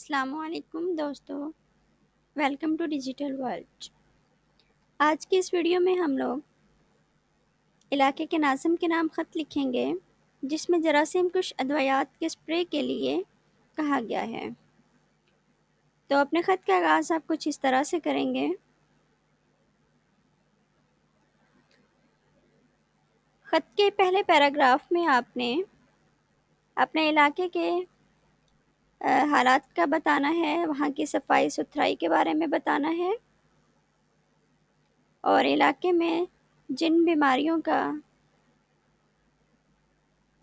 अस्सलाम वालेकुम दोस्तों, वेलकम टू डिजिटल वर्ल्ड। आज की इस वीडियो में हम लोग इलाके के नाज़िम के नाम ख़त लिखेंगे जिसमें जरासीम कुश अद्वियात के स्प्रे के लिए कहा गया है। तो अपने ख़त का आगाज़ आप कुछ इस तरह से करेंगे। ख़त के पहले पैराग्राफ में आपने अपने इलाके के हालात का बताना है, वहाँ की सफाई सुथराई के बारे में बताना है और इलाके में जिन बीमारियों का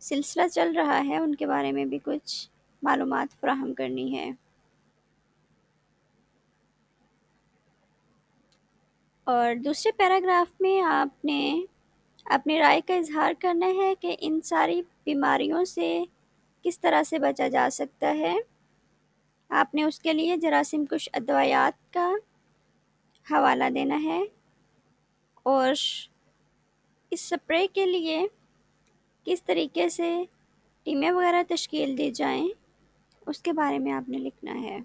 सिलसिला चल रहा है उनके बारे में भी कुछ मालूमात फ़राहम करनी है। और दूसरे पैराग्राफ में आपने अपनी राय का इज़हार करना है कि इन सारी बीमारियों से किस तरह से बचा जा सकता है। आपने उसके लिए जरासीम कुश अद्वियात का हवाला देना है और इस स्प्रे के लिए किस तरीके से टीमें वगैरह तश्कील दी जाएं उसके बारे में आपने लिखना है।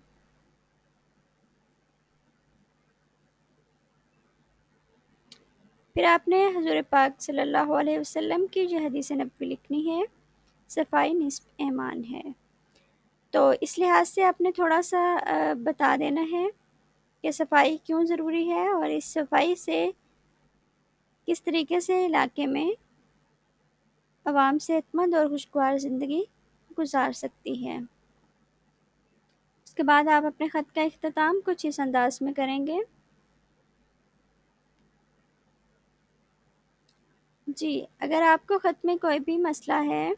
फिर आपने हुज़ूर पाक सल्लल्लाहु अलैहि वसल्लम की जो हदीस नबवी लिखनी है, सफाई निस्फ़ ईमान है। तो इस लिहाज से आपने थोड़ा सा बता देना है कि सफाई क्यों ज़रूरी है और इस सफाई से किस तरीके से इलाके में आवाम सेहतमंद और खुशगवार ज़िंदगी गुजार सकती है। उसके बाद आप अपने ख़त का इख्तिताम कुछ इस अंदाज में करेंगे। जी, अगर आपको ख़त में कोई भी मसला है,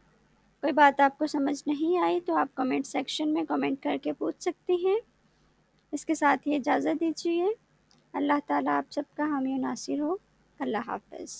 कोई बात आपको समझ नहीं आई तो आप कमेंट सेक्शन में कमेंट करके पूछ सकती हैं। इसके साथ ही इजाज़त दीजिए। अल्लाह ताला आप सबका हामी नासिर हो। अल्लाह हाफ़िज़।